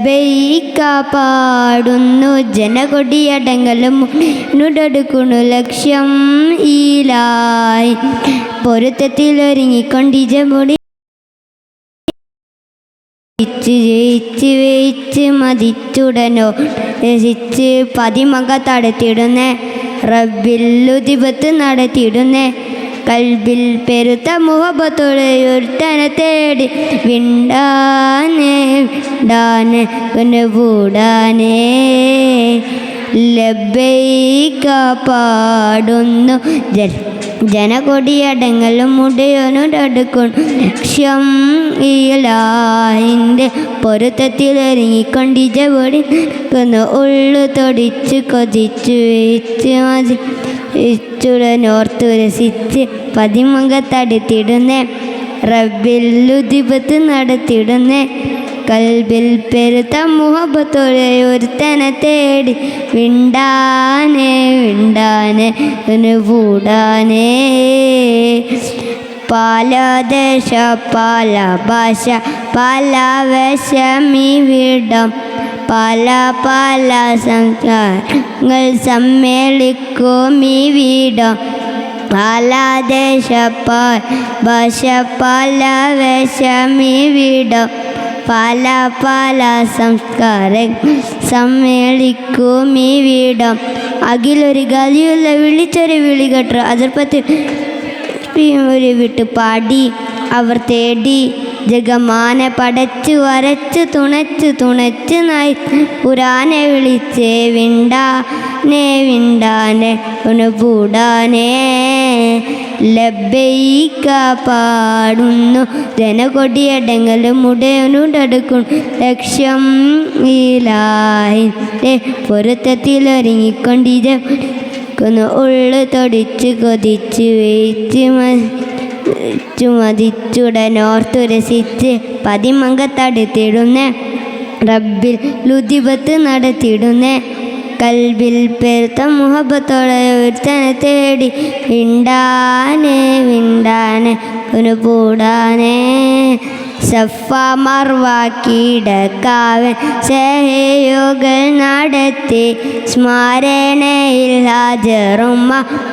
ലബ്ബൈക പാടുന്നു ജനകൊടിയടങ്ങലും നുടടുക്കുന്നു ലക്ഷ്യം ഈലായി പൊരുത്തത്തിലൊരുങ്ങിക്കൊണ്ടിജമുടി ജയിച്ച് വേയിച്ച് മതിച്ചുടനോ രസിച്ച് പതിമക തടത്തിടുന്നേ റബ്ബില്ലുതിപത്ത് നടത്തിയിടുന്നേ കൽബിൽ പെരുത്ത മുഹബത്തോടെ ഒരുത്തനെ തേടി വിണ്ടാനേ വിണ്ടാനെ കൂടാനേ ലബ്ബൈക പാടുന്നു ജനകൊടിയടങ്ങലും മുടയോനുടടുക്കുന്നു ലക്ഷ്യം ഈലാഹിൻ്റെ പൊരുത്തത്തിലൊരുങ്ങിക്കൊണ്ടിജപൊടി ഉള്ളു തൊടിച്ച് കൊതിച്ചു വെച്ച് മതിച്ചുടനോർത്തു രസിച്ച് പതിമുഖത്തടുത്തിടുന്നേ റബ്ബില്ലുതിപത്ത് നടത്തിയിടുന്നേ കൽബിൽ പെരുത്ത മുഹബത്തോടെ ഒരുത്തനെ തേടി വിണ്ടാനെ വിണ്ടാനെ കൂടാനേ പല ദേശ പല ഭാഷ പല വേഷമിവിടം പല പല സംസ്കാരങ്ങൾ സമ്മേളിക്കും ഇവിടം പല ദേശ പല ഭാഷ പല വേഷമിവിടം പല പല സംസ്കാരങ്ങൾ സമ്മേളിക്കും ഇവിടം അഖിലൊരു ഗലിയുള്ള വിളിച്ചൊരു വിളി കേട്ടു അതിർപ്പത്തിൽ ഒരു വിട്ട് പാടി അവർ തേടി ജഗമാനെ പടച്ചു വരച്ച് തുണച്ച് നായി പുരാനെ വിളിച്ചേ വിണ്ടാനെ വിണ്ടാനെ കൂടാനേ ലബ്ബൈക പാടുന്നു ജനകൊടിയടങ്ങലും മുടയനുടടുക്കുന്നു ലക്ഷ്യം ഈലാഹിൻ്റെ പൊരുത്തത്തിലൊരുങ്ങിക്കൊണ്ടിരിക്കുന്നു ഉള്ളു തൊടിച്ച് കൊതിച്ച് വേയിച്ച് മതിച്ചുടനോർത്തു രസിച്ച് പതിമങ്കത്തടുത്തിടുന്നേ റബ്ബിൽ ലുതിപത്ത് നടത്തിയിടുന്നേ കൽബിൽ പെരുത്ത മുഹബത്തോടെ ഒരുത്തനെ തേടി വിണ്ടാനെ വിണ്ടാനെ കൂടാനേ സഫ മർവ കീടക്കാവൻ സഹയോഗങ്ങൾ നടത്തി സ്മരണയിൽ ഹാജറും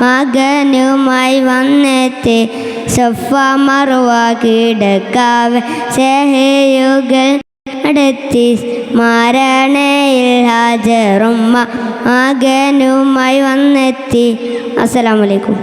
മകനുമായി വന്നെത്തി സഫ മർവ കീടക്കാവൻ സഹയോഗങ്ങൾ നടത്തി സ്മരണയിൽ ഹാജറും മകനുമായി വന്നെത്തി. അസ്സലാമു അലൈക്കും.